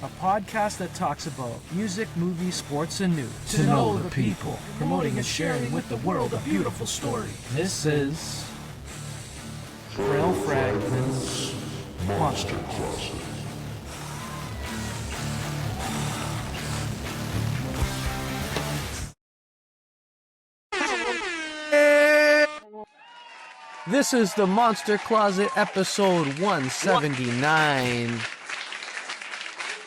a podcast that talks about music, movies, sports, and news. To know the people, promoting and sharing with the world a beautiful story. This is Frail Fragment's Monster Closet. This is the Monster Closet episode 179.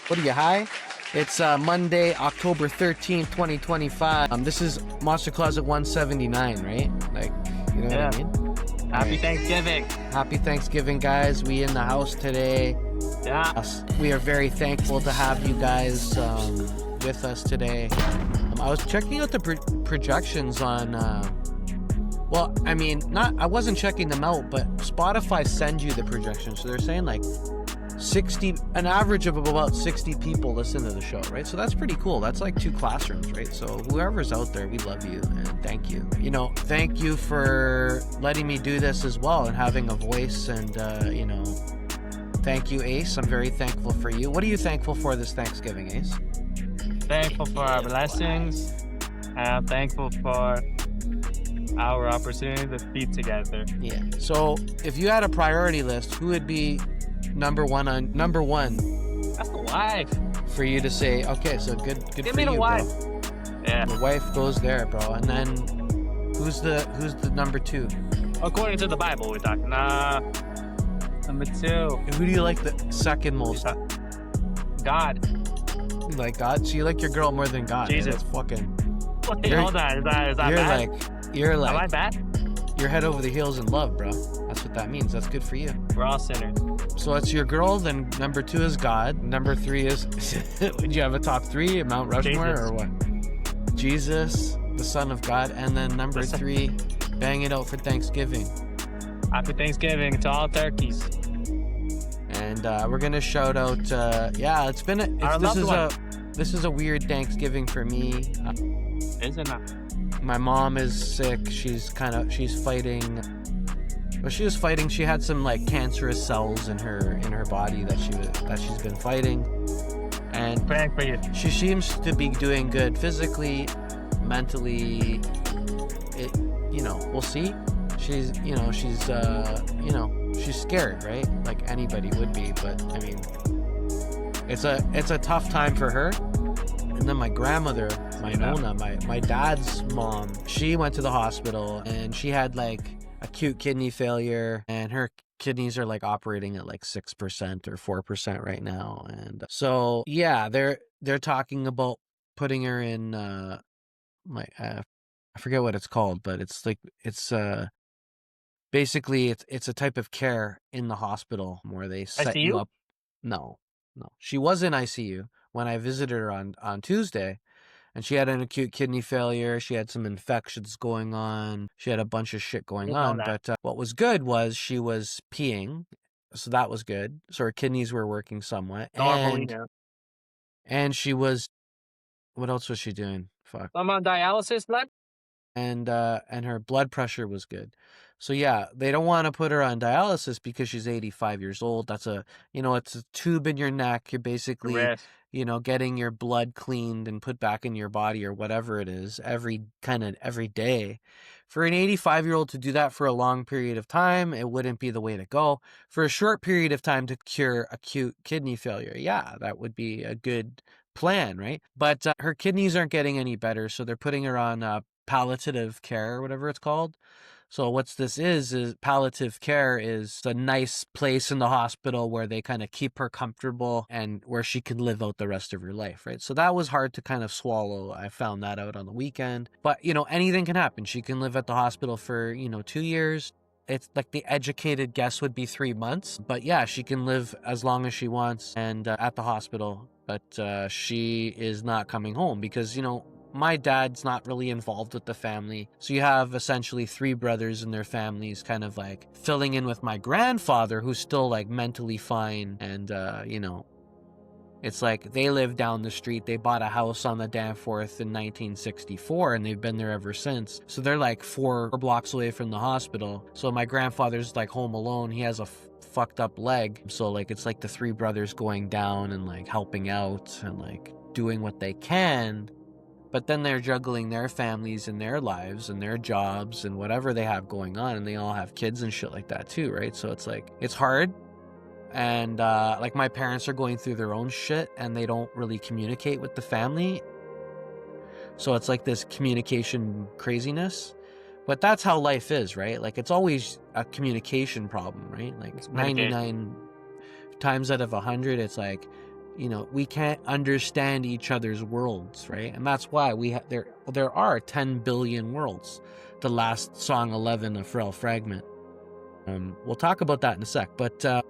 What are you, high? It's Monday, October 13th, 2025. This is Monster Closet 179, right? Like, you know what I mean? Happy Thanksgiving. Happy Thanksgiving, guys. We in the house today. Yeah. We are very thankful to have you guys with us today. I was checking out the projections on... well, I mean, I wasn't checking them out, but Spotify sends you the projections. So they're saying like an average of about 60 people listen to the show, right? So that's pretty cool. That's like 2 classrooms, right? So whoever's out there, we love you and thank you. You know, thank you for letting me do this as well and having a voice and, you know, thank you, Ace. I'm very thankful for you. What are you thankful for this Thanksgiving, Ace? Thankful for our blessings. I'm thankful for our opportunity to be together. Yeah. So if you had a priority list, who would be number one? That's the wife. For you to say, okay, so good Give for me the you, wife. bro. Yeah. The wife goes there, bro. And then who's the number 2? According to the Bible, we're talking. Number 2. Who do you like the second most? God. You like God? So you like your girl more than God? Jesus. That's fucking. Wait, hold on. Is that bad? You're like. Am I bad? You're head over the heels in love, bro. That's what that means. That's good for you. We're all sinners. So it's your girl, then number 2 is God. Number 3 is... Would you have a top 3? Mount Rushmore Jesus. or what? Jesus, the Son of God. And then number 3, bang it out for Thanksgiving. Happy Thanksgiving to all turkeys. And we're going to shout out... yeah, it's been... This is a weird Thanksgiving for me. Isn't it? My mom is sick. She's fighting... Well, she was fighting. She had some like cancerous cells in her body that she's been fighting, and Praying for you. she seems to be doing good physically, mentally. You know, we'll see. She's scared, right? Like anybody would be. But I mean, it's a tough time for her. And then my grandmother, my Nona, my dad's mom, she went to the hospital and she had like acute kidney failure, and her kidneys are like operating at like 6% or 4% right now. And so yeah, they're talking about putting her in I forget what it's called, but it's like basically it's a type of care in the hospital where they set ICU? you up. No, she was in ICU when I visited her on Tuesday. And she had an acute kidney failure. She had some infections going on. She had a bunch of shit going on. But what was good was she was peeing. So that was good. So her kidneys were working somewhat. Normally, yeah. And she was... What else was she doing? Fuck. I'm on dialysis, blood? And her blood pressure was good. So yeah, they don't want to put her on dialysis because she's 85 years old. That's it's a tube in your neck. You're basically... Rest. Getting your blood cleaned and put back in your body or whatever it is every day. For an 85-year-old to do that for a long period of time, it wouldn't be the way to go. For a short period of time to cure acute kidney failure, yeah, that would be a good plan, right? But her kidneys aren't getting any better, so they're putting her on palliative care or whatever it's called. So what this is palliative care is a nice place in the hospital where they kind of keep her comfortable and where she can live out the rest of her life, right? So that was hard to kind of swallow. I found that out on the weekend. But, anything can happen. She can live at the hospital for, 2 years. It's like the educated guess would be 3 months. But yeah, she can live as long as she wants and at the hospital. But she is not coming home because, my dad's not really involved with the family. So you have essentially 3 brothers and their families kind of like filling in with my grandfather, who's still like mentally fine and, It's like they live down the street. They bought a house on the Danforth in 1964 and they've been there ever since. So they're like 4 blocks away from the hospital. So my grandfather's like home alone. He has a fucked up leg. So like it's like the 3 brothers going down and like helping out and like doing what they can. But then they're juggling their families and their lives and their jobs and whatever they have going on. And they all have kids and shit like that too, right? So it's like, it's hard. And like my parents are going through their own shit and they don't really communicate with the family. So it's like this communication craziness. But that's how life is, right? Like it's always a communication problem, right? Like 99 times out of 100, it's like, you know, we can't understand each other's worlds, right? And that's why there are 10 billion worlds. The last song 11 of Frail Fragment. We'll talk about that in a sec. But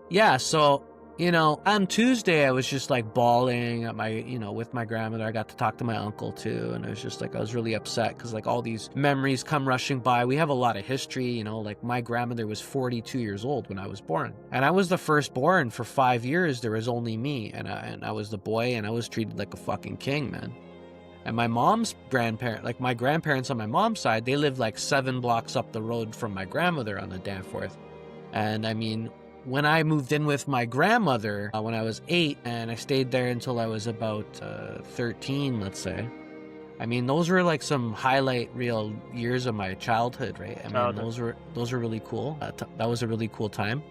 yeah, so, you know, on Tuesday, I was just like bawling at my, you know, with my grandmother. I got to talk to my uncle too. And I was just like, I was really upset because like all these memories come rushing by. We have a lot of history, you know, like my grandmother was 42 years old when I was born. And I was the firstborn for 5 years. There was only me and I was the boy and I was treated like a fucking king, man. And my mom's grandparent, like my grandparents on my mom's side, they lived like 7 blocks up the road from my grandmother on the Danforth. And I mean, when I moved in with my grandmother when I was 8 and I stayed there until I was about 13, let's say. I mean, those were like some highlight real years of my childhood, right? I mean, those were really cool. That was a really cool time.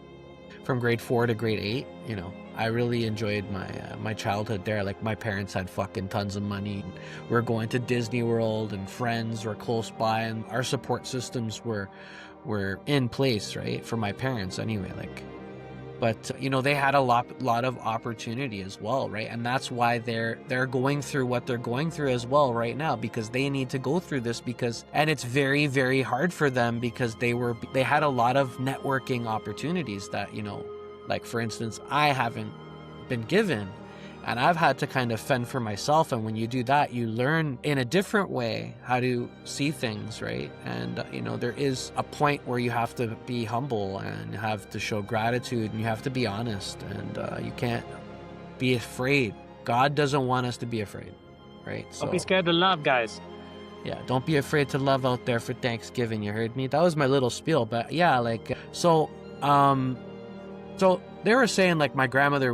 From grade 4 to grade 8, you know, I really enjoyed my childhood there. Like my parents had fucking tons of money. We were going to Disney World and friends were close by and our support systems were in place, right? For my parents anyway, like. But, you know, they had a lot of opportunity as well, right? And that's why they're going through what they're going through as well right now, because they need to go through this and it's very, very hard for them because they had a lot of networking opportunities that, you know, like for instance, I haven't been given and I've had to kind of fend for myself. And when you do that, you learn in a different way how to see things, right? And, you know, there is a point where you have to be humble and have to show gratitude and you have to be honest and you can't be afraid. God doesn't want us to be afraid, right? So, don't be scared to love, guys. Yeah, don't be afraid to love out there for Thanksgiving. You heard me? That was my little spiel. But yeah, like, so they were saying like my Nona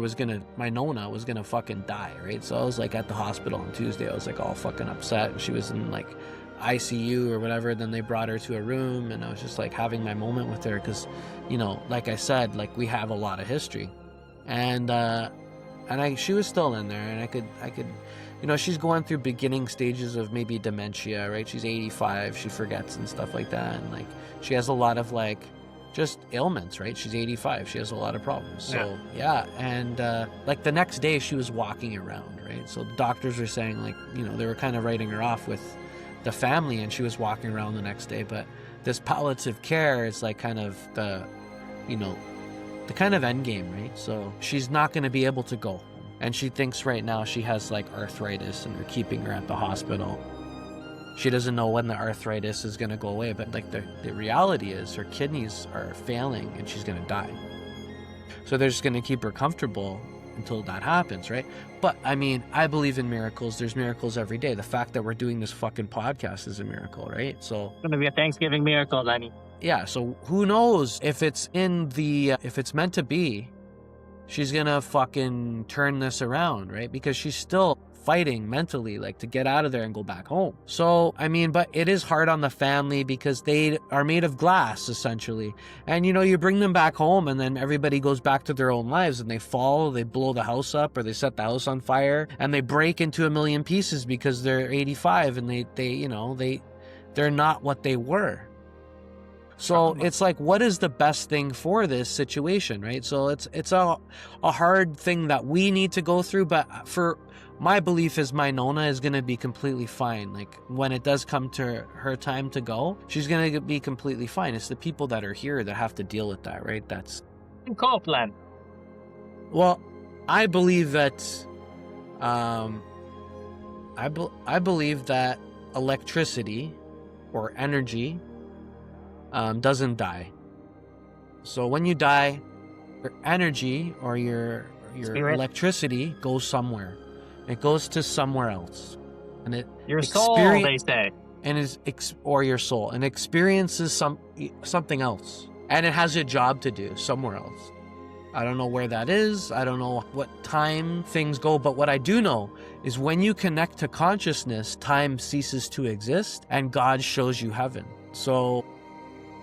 was gonna fucking die, right? So I was like at the hospital on Tuesday. I was like all fucking upset. She was in like ICU or whatever. Then they brought her to a room and I was just like having my moment with her because, you know, like I said, like we have a lot of history. And she was still in there and I could, you know, she's going through beginning stages of maybe dementia, right? She's 85, she forgets and stuff like that. And like she has a lot of like just ailments, right? She's 85. She has a lot of problems. So yeah. And like the next day she was walking around, right? So the doctors were saying like, you know, they were kind of writing her off with the family and she was walking around the next day. But this palliative care is like kind of the, you know, the kind of end game, right? So she's not going to be able to go. And she thinks right now she has like arthritis and they're keeping her at the hospital. She doesn't know when the arthritis is going to go away, but like the reality is her kidneys are failing and she's going to die. So they're just going to keep her comfortable until that happens, right? But I mean, I believe in miracles. There's miracles every day. The fact that we're doing this fucking podcast is a miracle, right? So It's going to be a Thanksgiving miracle, Lenny. Yeah, so who knows if it's if it's meant to be, she's going to fucking turn this around, right? Because she's still fighting mentally, like to get out of there and go back home. So, I mean, but it is hard on the family because they are made of glass, essentially. And, you know, you bring them back home and then everybody goes back to their own lives and they fall, they blow the house up or they set the house on fire and they break into a million pieces because they're 85 and they're not what they were. So it's like, what is the best thing for this situation, right? So it's a hard thing that we need to go through, but for my belief is my Nona is going to be completely fine. Like when it does come to her time to go, she's going to be completely fine. It's the people that are here that have to deal with that, right? That's Copeland. Well, I believe that I believe that electricity or energy doesn't die. So when you die, your energy or your Spirit. electricity goes somewhere. It goes to somewhere else, and it Your soul, they say, and or your soul, and experiences something else, and it has a job to do somewhere else. I don't know where that is. I don't know what time things go, but what I do know is when you connect to consciousness, time ceases to exist, and God shows you heaven. So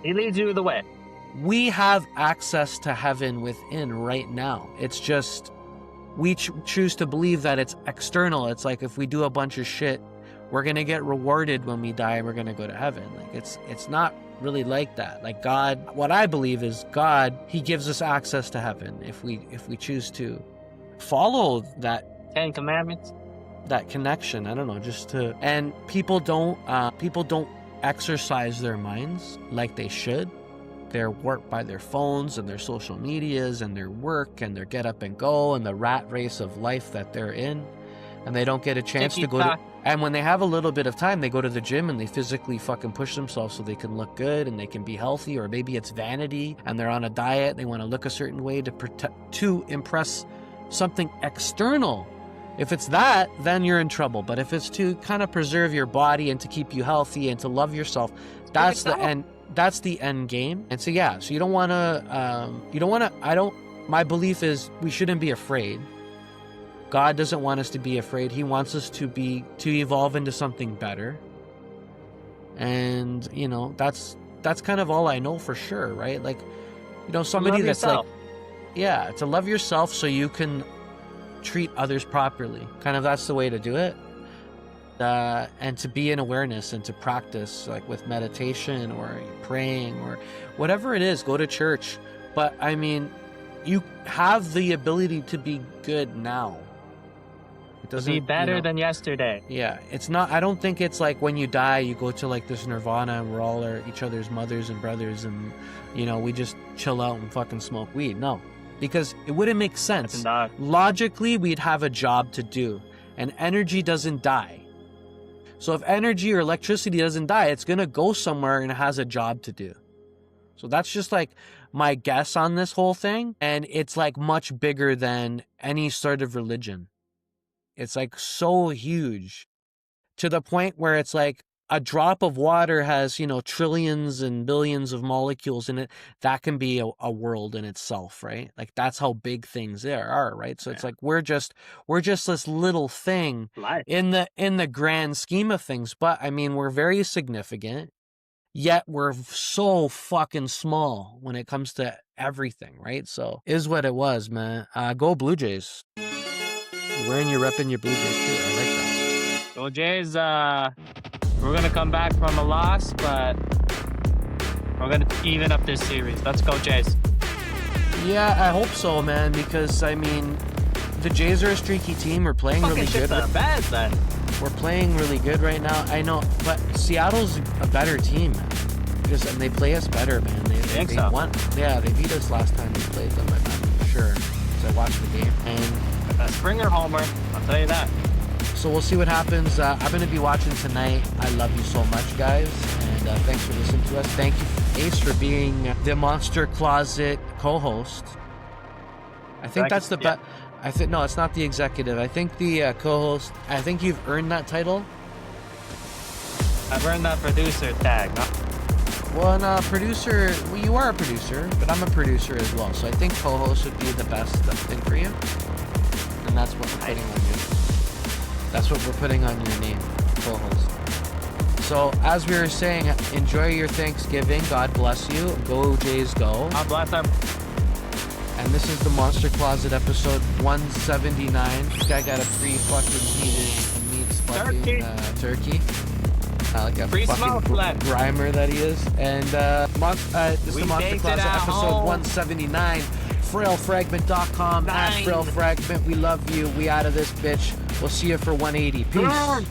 He leads you the way. We have access to heaven within right now. It's just we choose to believe that it's external. It's like if we do a bunch of shit, we're going to get rewarded when we die and we're going to go to heaven. Like it's not really like that. Like God, what I believe is God, He gives us access to heaven if we choose to follow that 10 Commandments, that connection. I don't know, and people don't exercise their minds like they should. They're warped by their phones and their social medias and their work and their get up and go and the rat race of life that they're in. And they don't get a chance to go to... And when they have a little bit of time, they go to the gym and they physically fucking push themselves so they can look good and they can be healthy. Or maybe it's vanity and they're on a diet. They want to look a certain way to impress something external. If it's that, then you're in trouble. But if it's to kind of preserve your body and to keep you healthy and to love yourself, that's the end. That's the end game. And so, yeah, so you don't want to, my belief is we shouldn't be afraid. God doesn't want us to be afraid. He wants us to evolve into something better. And, you know, that's kind of all I know for sure, right? Like, you know, somebody that's like, yeah, to love yourself so you can treat others properly. Kind of that's the way to do it. And to be in awareness and to practice, like with meditation or praying or whatever it is, go to church. But I mean, you have the ability to be good now. It doesn't be better than yesterday. Yeah, it's not. I don't think it's like when you die, you go to like this nirvana and we're all each other's mothers and brothers, and you know we just chill out and fucking smoke weed. No, because it wouldn't make sense. Logically, we'd have a job to do, and energy doesn't die. So if energy or electricity doesn't die, it's going to go somewhere and it has a job to do. So that's just like my guess on this whole thing. And it's like much bigger than any sort of religion. It's like so huge to the point where it's like a drop of water has, you know, trillions and billions of molecules in it. That can be a world in itself, right? Like that's how big things are, right? So it's like we're just this little thing in the grand scheme of things. But I mean, we're very significant, yet we're so fucking small when it comes to everything, right? So is what it was, man. Go Blue Jays. You're wearing your rep in your Blue Jays too. I like that. Go Jays. We're going to come back from a loss, but we're going to even up this series. Let's go, Jays. Yeah, I hope so, man, because, I mean, the Jays are a streaky team. We're playing really good. Bad, then. We're playing really good right now. I know, but Seattle's a better team, man. And they play us better, man. They won. Yeah, they beat us last time we played them, I'm not sure, because I watched the game. And Springer homer, I'll tell you that. So we'll see what happens. I'm going to be watching tonight. I love you so much, guys. And thanks for listening to us. Thank you, Ace, for being the Monster Closet co-host. I think that's the best. I think, no, it's not the executive. I think the co-host, I think you've earned that title. I've earned that producer tag. Well, no, producer, well, you are a producer, but I'm a producer as well. So I think co-host would be the best thing for you. And that's what we're putting on you. That's what we're putting on your name, co-host. So, as we were saying, enjoy your Thanksgiving. God bless you. Go Jays, go. God bless them. And this is the Monster Closet episode 179. This guy got a pre-fucking heated meats fucking turkey. Like a free fucking grimer that he is. And this is the Monster Closet episode 179. frailfragment.com, @frailfragment. We love you. We out of this bitch. We'll see you for 180. Peace.